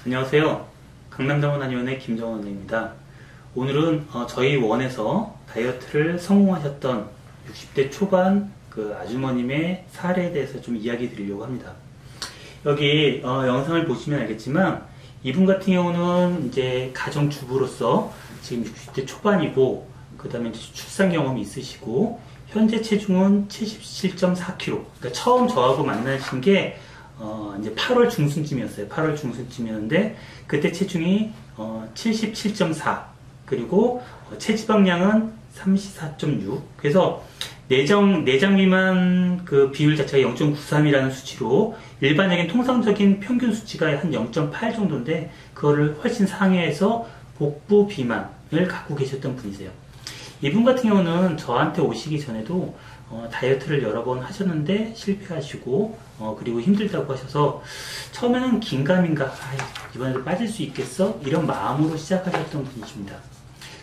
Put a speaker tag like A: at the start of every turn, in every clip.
A: 안녕하세요. 강남병원한의원의 김정원입니다. 오늘은 저희 원에서 다이어트를 성공하셨던 60대 초반 그 아주머님의 사례에 대해서 좀 이야기 드리려고 합니다. 여기 영상을 보시면 알겠지만 이분 같은 경우는 이제 가정주부로서 지금 60대 초반이고 그 다음에 출산 경험이 있으시고 현재 체중은 77.4kg. 그러니까 처음 저하고 만나신 게 이제 8월 중순쯤이었어요. 8월 중순쯤이었는데 그때 체중이 77.4 그리고 체지방량은 34.6. 그래서 내장 미만 그 비율 자체가 0.93이라는 수치로 일반적인 통상적인 평균 수치가 한 0.8 정도인데 그거를 훨씬 상회해서 복부 비만을 갖고 계셨던 분이세요. 이분 같은 경우는 저한테 오시기 전에도 다이어트를 여러 번 하셨는데 실패하시고 그리고 힘들다고 하셔서 처음에는 긴가민가 이번에도 빠질 수 있겠어? 이런 마음으로 시작하셨던 분이십니다.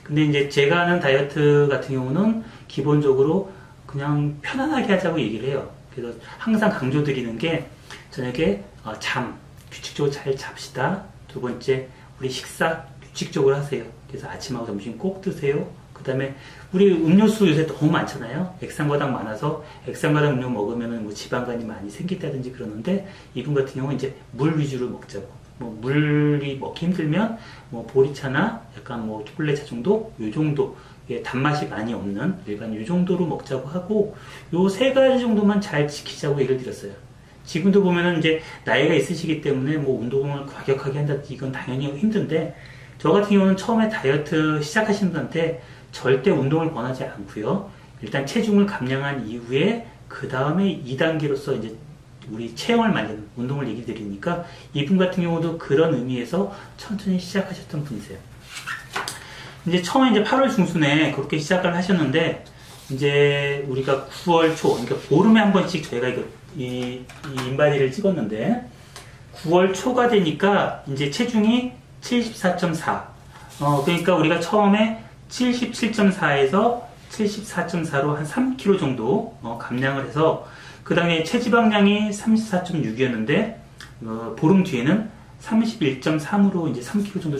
A: 근데 이제 제가 하는 다이어트 같은 경우는 기본적으로 그냥 편안하게 하자고 얘기를 해요. 그래서 항상 강조드리는 게 저녁에 잠 규칙적으로 잘 잡시다. 두 번째 우리 식사 규칙적으로 하세요. 그래서 아침하고 점심 꼭 드세요. 그 다음에 우리 음료수 요새 너무 많잖아요. 액상과당 많아서 액상과당 음료 먹으면은 뭐 지방간이 많이 생긴다든지 그러는데 이분 같은 경우는 이제 물 위주로 먹자고. 뭐 물이 먹기 힘들면 뭐 보리차나 약간 뭐 투블레차 정도 요 정도 단맛이 많이 없는 일반 요 정도로 먹자고 하고 요 세 가지 정도만 잘 지키자고 얘기를 드렸어요. 지금도 보면은 이제 나이가 있으시기 때문에 뭐 운동을 과격하게 한다 이건 당연히 힘든데 저 같은 경우는 처음에 다이어트 시작하시는 분한테 절대 운동을 권하지 않고요. 일단 체중을 감량한 이후에 그 다음에 2단계로서 이제 우리 체형을 만드는 운동을 얘기 드리니까 이분 같은 경우도 그런 의미에서 천천히 시작하셨던 분이세요. 이제 처음에 이제 8월 중순에 그렇게 시작을 하셨는데 이제 우리가 9월 초, 그러니까 보름에 한 번씩 저희가 이 인바디를 찍었는데 9월 초가 되니까 이제 체중이 74.4. 그러니까 우리가 처음에 77.4에서 74.4로 한 3kg 정도 감량을 해서 그 다음에 체지방량이 34.6이었는데 보름 뒤에는 31.3으로 이제 3kg 정도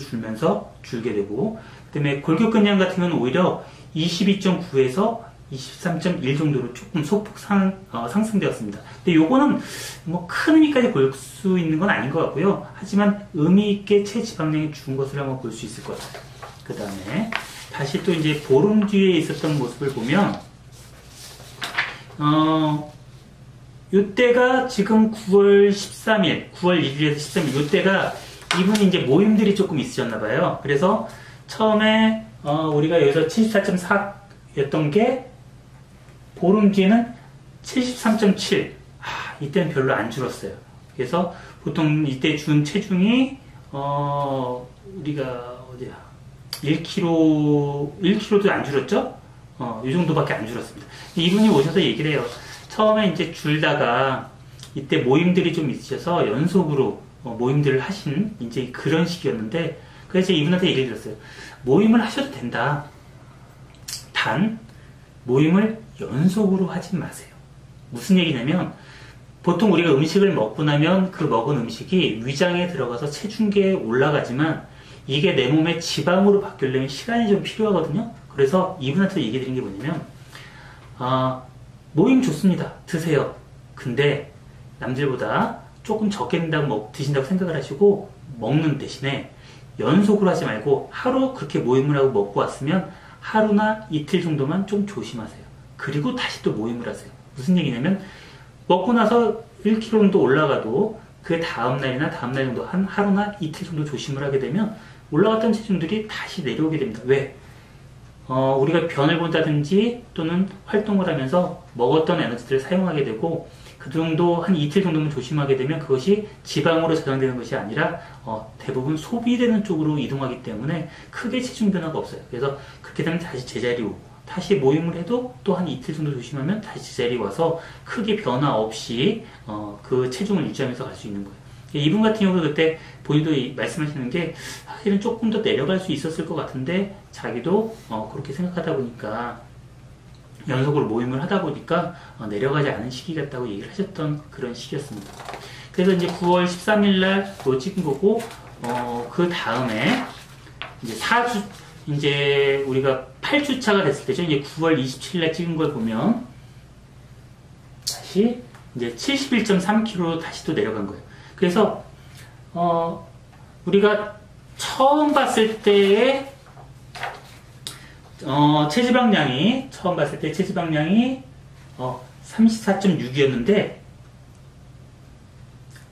A: 줄게 되고 그 다음에 골격근량 같은 경우는 오히려 22.9에서 23.1 정도로 조금 소폭 상승되었습니다. 근데 요거는 뭐 큰 의미까지 볼 수 있는 건 아닌 것 같고요. 하지만 의미 있게 체지방량이 준 것을 한번 볼 수 있을 것 같아요. 그 다음에 다시 또 이제 보름 뒤에 있었던 모습을 보면 요때가 지금 9월 13일, 9월 1일에서 13일 요때가 이분이 이제 모임들이 조금 있으셨나봐요. 그래서 처음에 우리가 여기서 74.4였던 게 보름 뒤에는 73.7. 이때는 별로 안 줄었어요. 그래서 보통 이때 준 체중이 우리가 어디야 1kg도 안 줄었죠? 이 정도밖에 안 줄었습니다. 이분이 오셔서 얘기를 해요. 처음에 이제 줄다가 이때 모임들이 좀 있으셔서 연속으로 모임들을 하신 이제 그런 시기였는데 그래서 이분한테 얘기를 드렸어요. 모임을 하셔도 된다. 단 모임을 연속으로 하지 마세요. 무슨 얘기냐면 보통 우리가 음식을 먹고 나면 그 먹은 음식이 위장에 들어가서 체중계에 올라가지만 이게 내 몸의 지방으로 바뀌려면 시간이 좀 필요하거든요. 그래서 이분한테 얘기 드린 게 뭐냐면 모임 좋습니다. 드세요. 근데 남들보다 조금 적게 드신다고 생각을 하시고 먹는 대신에 연속으로 하지 말고 하루 그렇게 모임을 하고 먹고 왔으면 하루나 이틀 정도만 좀 조심하세요. 그리고 다시 또 모임을 하세요. 무슨 얘기냐면 먹고 나서 1kg 정도 올라가도 그 다음날이나 다음날 정도 한 하루나 이틀 정도 조심을 하게 되면 올라갔던 체중들이 다시 내려오게 됩니다. 왜? 우리가 변을 본다든지 또는 활동을 하면서 먹었던 에너지들을 사용하게 되고 그 정도 한 이틀 정도만 조심하게 되면 그것이 지방으로 저장되는 것이 아니라 대부분 소비되는 쪽으로 이동하기 때문에 크게 체중 변화가 없어요. 그래서 그렇게 되면 다시 제자리 오고 다시 모임을 해도 또 한 이틀 정도 조심하면 다시 제자리 와서 크게 변화 없이 그 체중을 유지하면서 갈 수 있는 거예요. 이분 같은 경우도 그때 본인도 말씀하시는 게 사실은 조금 더 내려갈 수 있었을 것 같은데 자기도 그렇게 생각하다 보니까 연속으로 모임을 하다 보니까 내려가지 않은 시기 같다고 얘기를 하셨던 그런 시기였습니다. 그래서 이제 9월 13일 날 그거 찍은 거고 그 다음에 이제 4주, 이제 우리가 8주차가 됐을 때죠. 이제 9월 27일에 찍은 걸 보면 다시 이제 71.3kg로 다시 또 내려간 거예요. 그래서 우리가 처음 봤을 때의 체지방량이 34.6이었는데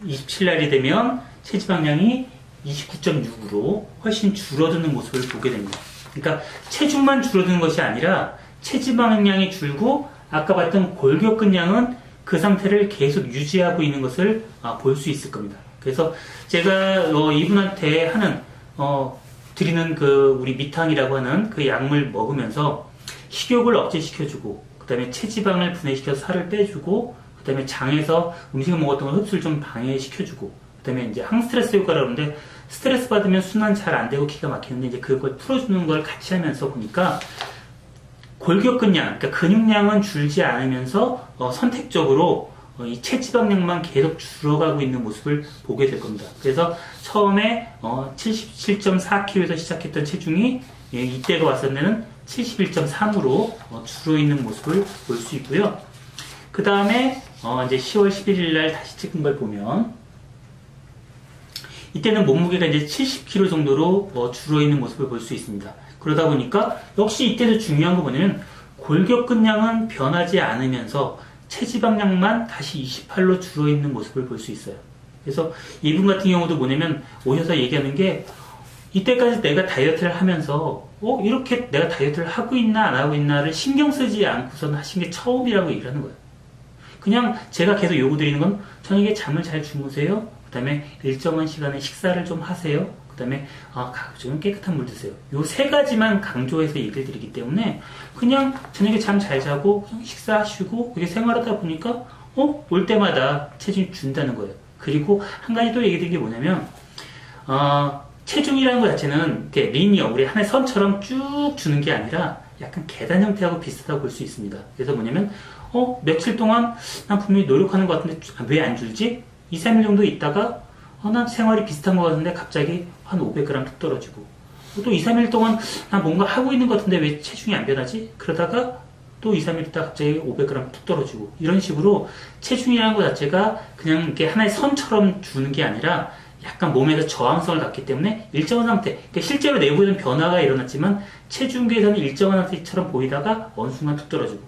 A: 27날이 되면 체지방량이 29.6으로 훨씬 줄어드는 모습을 보게 됩니다. 그러니까 체중만 줄어드는 것이 아니라 체지방량이 줄고 아까 봤던 골격근량은 그 상태를 계속 유지하고 있는 것을 볼 수 있을 겁니다. 그래서 제가 이분한테 하는 드리는 그 우리 미탕이라고 하는 그 약물 먹으면서 식욕을 억제시켜주고 그 다음에 체지방을 분해시켜서 살을 빼주고 그 다음에 장에서 음식을 먹었던 걸 흡수를 좀 방해시켜주고 그 다음에 이제 항스트레스 효과라고 하는데 스트레스 받으면 순환 잘 안 되고 기가 막히는데 이제 그걸 풀어주는 걸 같이 하면서 보니까 골격근량, 그러니까 근육량은 줄지 않으면서 선택적으로 이 체지방량만 계속 줄어가고 있는 모습을 보게 될 겁니다. 그래서 처음에 77.4kg에서 시작했던 체중이 이때가 왔을 때는 71.3으로 줄어 있는 모습을 볼 수 있고요. 그 다음에 이제 10월 11일 날 다시 찍은 걸 보면 이때는 몸무게가 이제 70kg 정도로 줄어 있는 모습을 볼 수 있습니다. 그러다 보니까 역시 이때도 중요한 거 뭐냐면 골격근량은 변하지 않으면서 체지방량만 다시 28로 줄어 있는 모습을 볼 수 있어요. 그래서 이분 같은 경우도 뭐냐면 오셔서 얘기하는 게 이때까지 내가 다이어트를 하면서 이렇게 내가 다이어트를 하고 있나 안 하고 있나를 신경 쓰지 않고선 하신 게 처음이라고 얘기를 하는 거예요. 그냥 제가 계속 요구드리는 건 저녁에 잠을 잘 주무세요. 그 다음에 일정한 시간에 식사를 좀 하세요. 그 다음에 가급적이면 깨끗한 물 드세요. 요 세 가지만 강조해서 얘기를 드리기 때문에 그냥 저녁에 잠 잘 자고 그냥 식사하시고 그게 생활하다 보니까 올 때마다 체중이 준다는 거예요. 그리고 한 가지 또 얘기 드린 게 뭐냐면 체중이라는 것 자체는 이렇게 리니어 우리 하나의 선처럼 쭉 주는 게 아니라 약간 계단 형태하고 비슷하다고 볼 수 있습니다. 그래서 뭐냐면 며칠 동안 난 분명히 노력하는 것 같은데 왜 안 줄지? 2, 3일 정도 있다가 난 생활이 비슷한 것 같은데 갑자기 한 500g 툭 떨어지고 또 2, 3일 동안 난 뭔가 하고 있는 것 같은데 왜 체중이 안 변하지? 그러다가 또 2, 3일 있다가 갑자기 500g 툭 떨어지고 이런 식으로 체중이라는 것 자체가 그냥 이렇게 하나의 선처럼 주는 게 아니라 약간 몸에서 저항성을 갖기 때문에 일정한 상태, 그러니까 실제로 내부에는 변화가 일어났지만 체중계에서는 일정한 상태처럼 보이다가 어느 순간 툭 떨어지고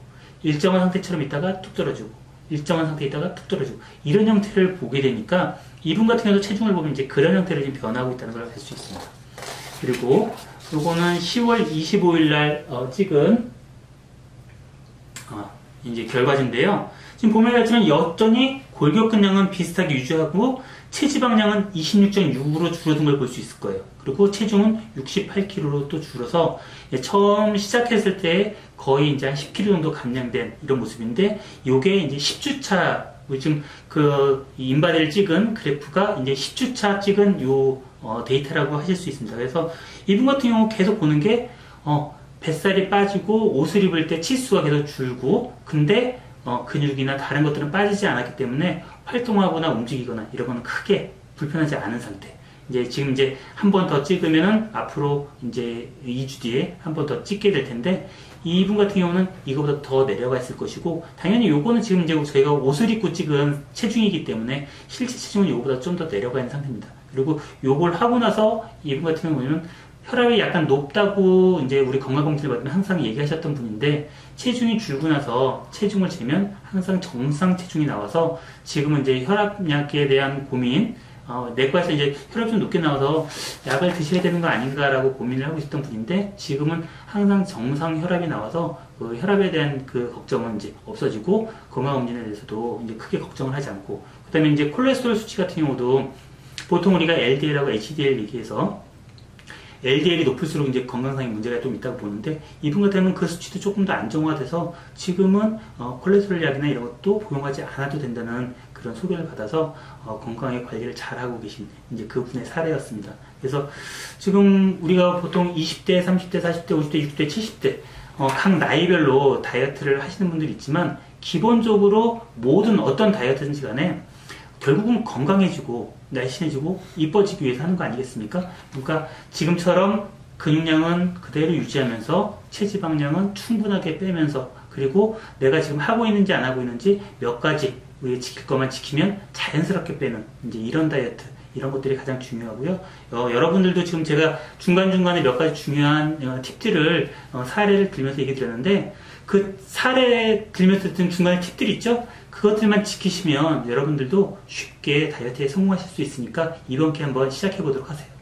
A: 일정한 상태처럼 있다가 툭 떨어지고 일정한 상태에 있다가 툭 떨어지고 이런 형태를 보게 되니까 이분 같은 경우도 체중을 보면 이제 그런 형태로 지금 변하고 있다는 걸 알 수 있습니다. 그리고 요거는 10월 25일 날 찍은 이제 결과지인데요. 지금 보면 알지만 여전히 골격근량은 비슷하게 유지하고 체지방량은 26.6으로 줄어든 걸 볼 수 있을 거예요. 그리고 체중은 68kg로 또 줄어서 처음 시작했을 때 거의 이제 한 10kg 정도 감량된 이런 모습인데 이게 이제 10주차 지금 그 인바디를 찍은 그래프가 이제 10주차 찍은 요 데이터라고 하실 수 있습니다. 그래서 이분 같은 경우 계속 보는 게 뱃살이 빠지고 옷을 입을 때 치수가 계속 줄고 근데 근육이나 다른 것들은 빠지지 않았기 때문에 활동하거나 움직이거나 이런 거는 크게 불편하지 않은 상태. 이제 지금 이제 한 번 더 찍으면은 앞으로 이제 2주 뒤에 한 번 더 찍게 될 텐데 이분 같은 경우는 이거보다 더 내려가 있을 것이고 당연히 요거는 지금 이제 저희가 옷을 입고 찍은 체중이기 때문에 실제 체중은 요거보다 좀 더 내려가 있는 상태입니다. 그리고 요걸 하고 나서 이분 같은 경우는 혈압이 약간 높다고 이제 우리 건강검진을 받으면 항상 얘기하셨던 분인데 체중이 줄고 나서 체중을 재면 항상 정상 체중이 나와서 지금은 이제 혈압약에 대한 고민 내과에서 이제 혈압이 좀 높게 나와서 약을 드셔야 되는 거 아닌가라고 고민을 하고 있었던 분인데 지금은 항상 정상 혈압이 나와서 그 혈압에 대한 그 걱정은 이제 없어지고 건강검진에 대해서도 이제 크게 걱정을 하지 않고 그 다음에 이제 콜레스테롤 수치 같은 경우도 보통 우리가 LDL하고 HDL 얘기해서 LDL이 높을수록 이제 건강상의 문제가 좀 있다고 보는데 이분 같은 경우는 그 수치도 조금 더 안정화돼서 지금은 콜레스테롤 약이나 이런 것도 복용하지 않아도 된다는 그런 소개를 받아서 건강하게 관리를 잘하고 계신 이제 그분의 사례였습니다. 그래서 지금 우리가 보통 20대, 30대, 40대, 50대, 60대, 70대 각 나이별로 다이어트를 하시는 분들이 있지만 기본적으로 모든 어떤 다이어트든지 간에 결국은 건강해지고 날씬해지고 이뻐지기 위해서 하는 거 아니겠습니까? 그러니까 지금처럼 근육량은 그대로 유지하면서 체지방량은 충분하게 빼면서, 그리고 내가 지금 하고 있는지 안 하고 있는지 몇 가지 우리가 지킬 것만 지키면 자연스럽게 빼는 이제 이런 다이어트, 이런 것들이 가장 중요하고요. 여러분들도 지금 제가 중간중간에 몇 가지 중요한 팁들을 사례를 들면서 얘기 드렸는데, 그 사례 들면서 든 중간에 팁들이 있죠? 그것들만 지키시면 여러분들도 쉽게 다이어트에 성공하실 수 있으니까 이번 기회 한번 시작해 보도록 하세요.